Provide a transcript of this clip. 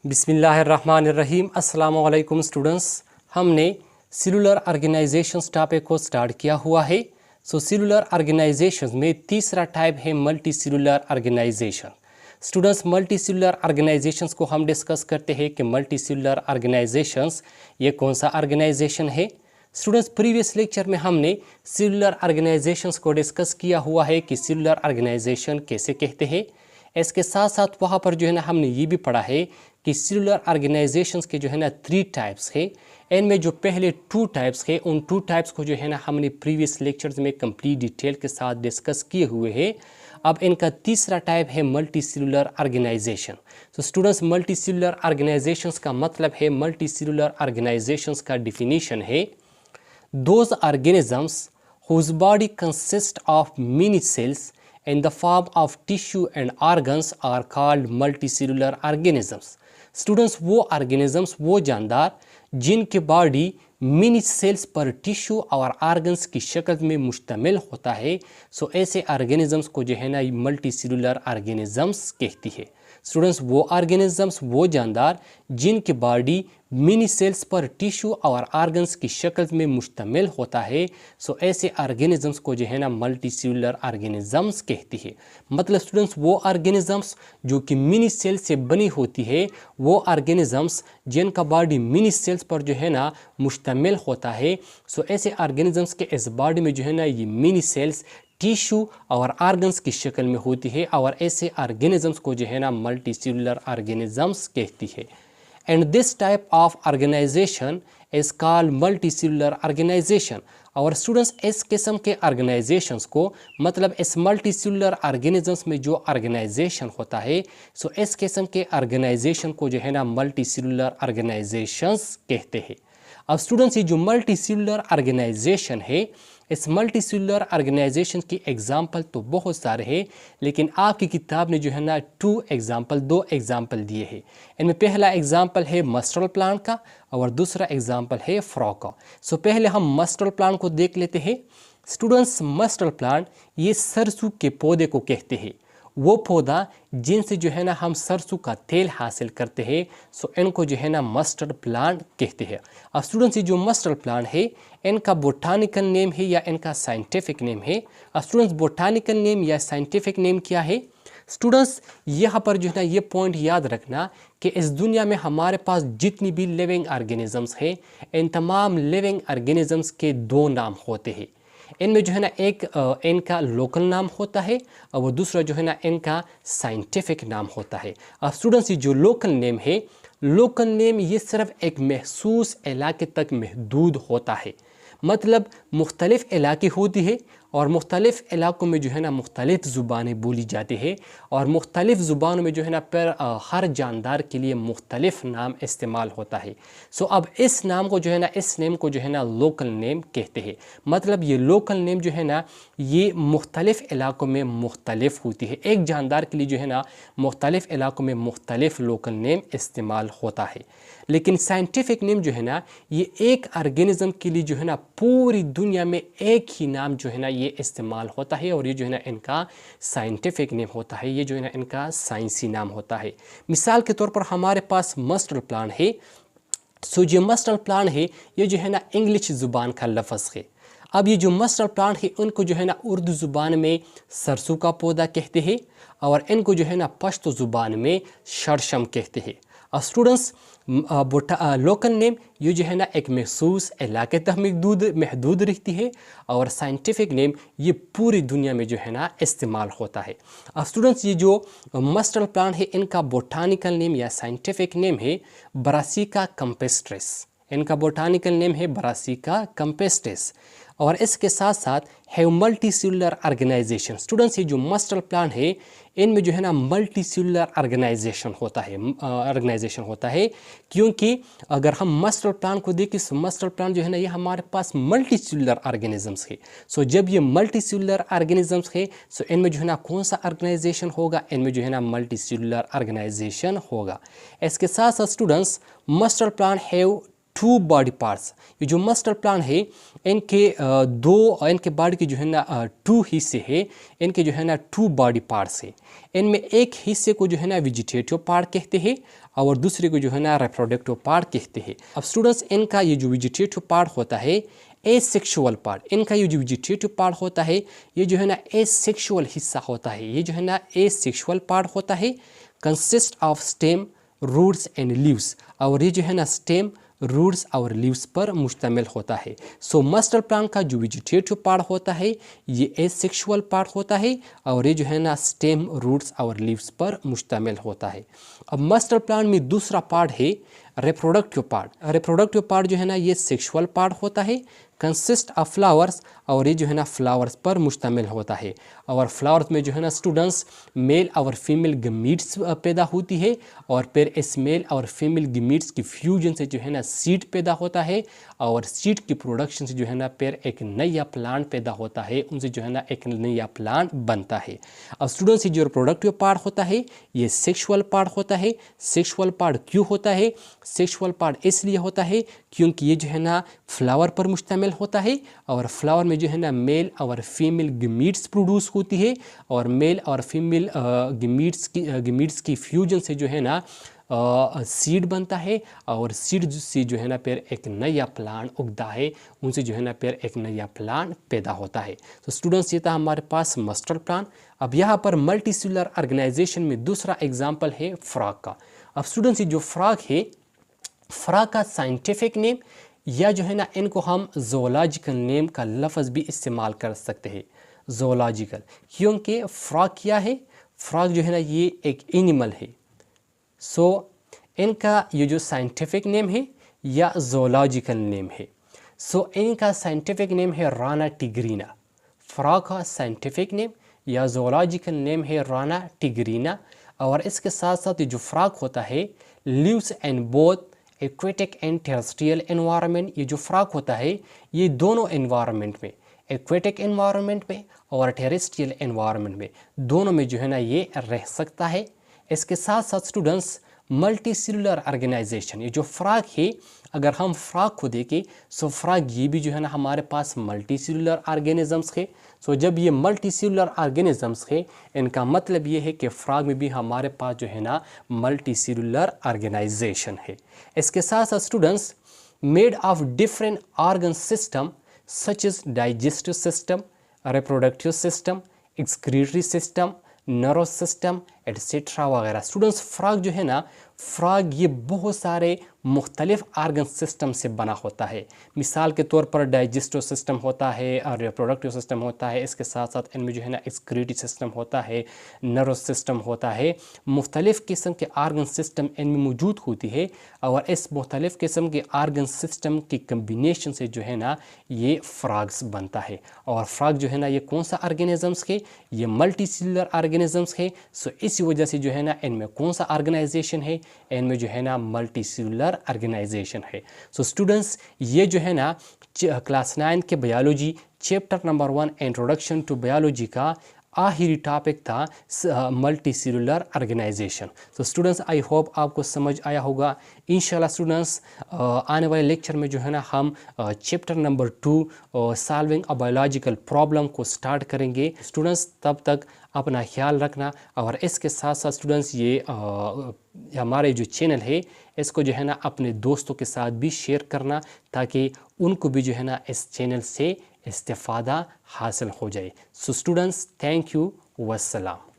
बिस्मिल्लाहिर्रहमानिर्रहीम। अस्सलामु अलैकुम स्टूडेंट्स, हमने सेलुलर ऑर्गेनाइजेशंस टॉपिक को स्टार्ट किया हुआ है। सेलुलर ऑर्गेनाइजेशंस में तीसरा टाइप है multi cellular organisation. Students, multi cellular organisations को हम डिस्कस करते हैं कि मल्टी सेलुलर ऑर्गेनाइजेशंस ये कौन सा ऑर्गेनाइजेशन है। स्टूडेंट्स, प्रीवियस लेक्चर में हमने सेलुलर ऑर्गेनाइजेशंस को डिस्कस किया हुआ है कि सेलुलर ऑर्गेनाइजेशन कैसे कहते हैं। इसके साथ साथ वहाँ पर जो है ना हमने ये भी पढ़ा है कि सेलुलर ऑर्गेनाइजेशंस के जो है ना 3 टाइप्स है। इनमें जो पहले 2 टाइप्स है उन 2 टाइप्स को जो है ना हमने प्रीवियस लेक्चर्स में कंप्लीट डिटेल के साथ डिस्कस किए हुए हैं। अब इनका तीसरा टाइप है multi cellular organisation. Students, multi cellular organisations का मतलब है, मल्टी सेलुलर ऑर्गेनाइजेशंस का डिफिनीशन है, those organisms whose body consists of many cells in the form of tissue and organs are called multicellular organisms। Students, वो organisms, वो जानदार जिनके body mini sales पर टिश्यू और ऑर्गन्स की शक्ल में मुश्तमिल होता है, ऐसे ऑर्गेनिजम्स को जो है ना मल्टी सेलुलर ऑर्गेनिजम्स कहती है। स्टूडेंट्स, वो ऑर्गेनिजम्स, वो जानदार जिनकी बॉडी मिनी सेल्स पर टिश्यू और ऑर्गन्स की शक्ल में मुश्तमिल होता है, ऐसे ऑर्गेनिजम्स को जो है ना मल्टी सेलुलर ऑर्गेनिजम्स कहती है। मतलब स्टूडेंट्स, वो ऑर्गेनिजम्स जो कि मिनी सेल से बनी होती है, वो ऑर्गेनिजम्स जिनका बॉडी मिनी सेल्स पर जो है ना मुश्तमिल होता है, ऐसे ऑर्गेनिजम्स के इस बॉडी में जो है ना ये मिनी सेल्स टिश्यू और ऑर्गन्स की शक्ल में होती है, और ऐसे ऑर्गेनिजम्स को जो है ना मल्टी सेलुलर ऑर्गेनिजम्स कहती है। And this type of organisation is called multi cellular organisation. और स्टूडेंट्स, इस किस्म के ऑर्गेनाइजेशंस को, मतलब इस मल्टी सेलुलर ऑर्गेनिजम्स में जो ऑर्गेनाइजेशन होता है, इस किस्म के ऑर्गेनाइजेशन को जो है ना मल्टी सेलुलर ऑर्गेनाइजेशंस कहते हैं। अब स्टूडेंट्स, ये जो मल्टी सेलुलर ऑर्गेनाइजेशन है, इस मल्टी सेलुलर ऑर्गेनाइजेशन की एग्जाम्पल तो बहुत सारे हैं, लेकिन आपकी किताब ने जो है ना 2 एग्जाम्पल दिए हैं। इनमें पहला एग्जाम्पल है मस्टर्ड प्लांट का और दूसरा एग्जाम्पल है फ्रॉग का। पहले हम मस्टर्ड प्लांट को देख लेते हैं। स्टूडेंट्स, मस्टर्ड प्लांट ये सरसों के पौधे को कहते हैं, वो पौधा जिनसे जो है ना हम सरसों का तेल हासिल करते हैं, इनको जो है ना मस्टर्ड प्लांट कहते हैं। अब स्टूडेंट्स, ये जो मस्टर्ड प्लांट है, इनका बोटानिकल नेम है या इनका साइंटिफिक नेम है। अब स्टूडेंट्स, बोटानिकल नेम या साइंटिफिक नेम क्या है? स्टूडेंट्स, यहाँ पर जो है ना ये पॉइंट याद रखना कि इस दुनिया में हमारे पास जितनी भी लिविंग ऑर्गेनिजम्स हैं, इन तमाम लिविंग ऑर्गेनिजम्स के 2 नाम होते हैं। इनमें जो है ना एक इनका लोकल नाम होता है और दूसरा जो है ना इनका साइंटिफिक नाम होता है। अब स्टूडेंट्स, ये जो लोकल नेम है, लोकल नेम ये सिर्फ एक महसूस इलाके तक महदूद होता है। मतलब मुख्तलिफ इलाके होती है और मुख्तलिफ इलाकों में जो है ना मुख्तलिफ ज़ुबानें बोली जाती है, और मुख्तलिफ ज़ुबानों में जो है ना पर हर जानदार के लिए मुख्तलिफ नाम इस्तेमाल होता है। अब इस नाम को जो है ना, इस नेम को जो है ना लोकल नेम कहते हैं। मतलब ये लोकल नेम जो है ना ये मुख्तलिफ इलाकों में मुख्तलिफ होती है। एक जानदार के लिए जो है ना मुख्तलिफ इलाकों में मुख्तलिफ लोकल नेम इस्तेमाल होता है। लेकिन साइंटिफिक नेम जो है ना ये एक ऑर्गेनिज्म के लिए जो है ना पूरी दुनिया में एक ही नाम जो है ना ये इस्तेमाल होता है, और ये जो है ना इनका साइंटिफिक नेम होता है, ये जो है ना इनका साइंसी नाम होता है। मिसाल के तौर पर हमारे पास मस्टर्ड प्लांट है। जो मस्टर्ड प्लांट है ये जो है ना इंग्लिश ज़ुबान का लफ्ज़ है। अब ये जो मस्टर्ड प्लांट है उनको जो है ना उर्दू ज़ुबान में सरसों का पौधा कहते हैं, और इनको जो है ना पश्तो ज़ुबान में शरशम कहते हैं। स्टूडेंट्स, लोकल नेम ये जो है ना एक महसूस इलाके तक महदूद रहती है, और साइंटिफिक नेम ये पूरी दुनिया में जो है ना इस्तेमाल होता है। स्टूडेंट्स, ये जो मस्टर्ड प्लांट है इनका बोटानिकल नेम या साइंटिफिक नेम है ब्रासिका कैम्पेस्ट्रिस। इनका बोटानिकल नेम है ब्रासिका कैम्पेस्ट्रिस, और इसके साथ साथ है मल्टी सेलुलर ऑर्गेनाइजेशन। स्टूडेंट्स, ये जो मस्टर्ड प्लांट है इनमें जो है ना मल्टी सेलुलर ऑर्गेनाइजेशन होता है, क्योंकि अगर हम मस्टर्ड प्लांट को देखें, मस्टर्ड प्लांट जो है ना ये हमारे पास मल्टी सेलुलर ऑर्गेनिजम्स है। जब ये मल्टी सेलुलर ऑर्गेनिजम्स है, इनमें जो है ना कौन सा ऑर्गेनाइजेशन होगा? इनमें जो है ना मल्टी सेलुलर ऑर्गेनाइजेशन होगा। इसके साथ साथ students, mustard plant have two body parts. ये जो मस्टल प्लांट है इनके बॉडी के जो है ना टू हिस्से है, इनके जो है ना टू बॉडी पार्ट्स है। इनमें एक हिस्से को जो है ना वेजिटेटिव पार्ट कहते हैं और दूसरे को जो है ना रिप्रोडक्टिव पार्ट कहते हैं। अब स्टूडेंट्स, इनका ये जो वेजिटेटिव पार्ट होता है एसेक्सुअल पार्ट, इनका ये जो वेजिटेटिव पार्ट होता है ये जो है ना एसेक्सुअल हिस्सा होता है, ये जो है ना एसेक्सुअल पार्ट होता है, consist of stem, roots and leaves. और ये जो है ना स्टेम, रूट्स और लीव्स पर मुश्तमिल होता है। सो मस्टल प्लांट का जो वेजिटेटिव पार्ट होता है ये एसेक्सुअल पार्ट होता है और ये जो है ना स्टेम, रूट्स और लीव्स पर मुश्तमिल होता है। अब मस्टल प्लांट में दूसरा पार्ट है रिप्रोडक्टिव पार्ट। रिप्रोडक्टिव पार्ट जो है ना ये सेक्सुअल पार्ट होता है, कंसिस्ट ऑफ फ्लावर्स, और ये जो है ना फ्लावर्स पर मुश्तमिल होता है। और फ्लावर्स में जो है ना स्टूडेंट्स मेल और फीमेल गमीट्स पैदा होती है और फिर इस मेल और फीमेल गमीट्स की फ्यूजन से जो है ना सीड पैदा होता है और सीड की प्रोडक्शन से जो है ना फिर एक नया प्लांट पैदा होता है, उनसे जो है ना एक नया प्लांट बनता है। अब स्टूडेंट्स, ये जो रिप्रोडक्टिव पार्ट होता है ये सेक्सुअल पार्ट होता है। सेक्सुअल पार्ट क्यों होता है? सेक्सुअल पार्ट इसलिए होता है क्योंकि ये जो है ना फ्लावर पर मुश्तमिल होता है और फ्लावर में जो है ना मेल और फीमेल गमीट्स प्रोड्यूस होती है और मेल और फीमेल गमीट्स की फ्यूजन से जो है ना सीड बनता है और सीड से जो है ना फिर एक नया प्लांट उगता है, उनसे जो है ना फिर एक नया प्लांट पैदा होता है। तो स्टूडेंट्स, ये था हमारे पास मस्टल प्लांट। अब यहाँ पर मल्टी सेलुलर ऑर्गेनाइजेशन में दूसरा एग्जाम्पल है फ्रॉग का। अब स्टूडेंट्स, ये जो फ्रॉग है, फ्रॉग का साइंटिफिक नेम या जो है ना इनको हम जोलॉजिकल नेम का लफ्ज़ भी इस्तेमाल कर सकते हैं, जोलॉजिकल, क्योंकि फ्रॉग क्या है? फ्रॉग जो है ना ये एक एनिमल है। सो इनका ये जो साइंटिफिक नेम है या जोलॉजिकल नेम है, सो इनका साइंटिफिक नेम है राना टिग्रीना। फ्रॉग का साइंटिफिक नेम या जोलॉजिकल नेम है राना टिग्रीना। और इसके साथ साथ ये जो फ्रॉग होता है lives in both aquatic and terrestrial environment. ये जो फ्रॉग होता है ये दोनों एनवायरनमेंट में, एक्वेटिक एनवायरनमेंट में और टेरेस्ट्रियल एनवायरनमेंट में, दोनों में जो है ना ये रह सकता है। इसके साथ साथ स्टूडेंट्स, मल्टी सेलुलर ऑर्गेनाइजेशन, ये जो फ्रॉग है, अगर हम फ्रॉग को देखें सो फ्रॉग ये भी जो है ना हमारे पास मल्टी सेलुलर ऑर्गेनिजम्स है। सो जब ये मल्टी सेलुलर ऑर्गेनिजम्स है, इनका मतलब ये है कि फ्रॉग में भी हमारे पास जो है ना मल्टी सेलुलर ऑर्गेनाइजेशन है। इसके साथ साथ students, made of different organ system such as digestive system, reproductive system, excretory system, nervous system etcetera वगैरह। स्टूडेंट्स, फ्रॉग जो है ना, फ्रॉग ये बहुत सारे मुख्तलिफ आर्गन सिस्टम से बना होता है। मिसाल के तौर पर डाइजेस्टिव सिस्टम होता है और रिप्रोडक्टिव सिस्टम होता है, इसके साथ साथ इनमें जो है ना एक्सक्रीटरी सिस्टम होता है, नर्वस सिस्टम होता है। मुख्तलिफ किस्म के आर्गन सिस्टम इनमें मौजूद होती है और इस मुख्तलिफ किस्म के आर्गन सिस्टम की कम्बिनेशन से जो है ना ये फ्रॉग्स बनता है। और फ्रॉग जो है ना ये कौन सा ऑर्गेनिजम्स है? ये मल्टी सेलुलर ऑर्गेनिजम्स है। सो इसी वजह से जो है ना इनमें कौन सा ऑर्गेनाइजेशन है? इनमें जो है ना मल्टी सेलुलर ऑर्गेनाइजेशन है। सो स्टूडेंट्स, ये जो है ना क्लास 9 के biology chapter number 1 introduction to biology का आखिरी टॉपिक था मल्टी सेलुलर ऑर्गेनाइजेशन। तो स्टूडेंट्स, आई होप आपको समझ आया होगा। इंशाल्लाह स्टूडेंट्स, आने वाले लेक्चर में जो है ना हम chapter number 2 solving a biological problem को स्टार्ट करेंगे। स्टूडेंट्स, तब तक अपना ख्याल रखना और इसके साथ साथ स्टूडेंट्स ये हमारे जो चैनल है इसको जो है ना अपने दोस्तों के साथ भी शेयर करना ताकि उनको भी जो है ना इस चैनल से इस्तिफ़ादा हासिल हो जाए। So students, thank you, वस्सलाम।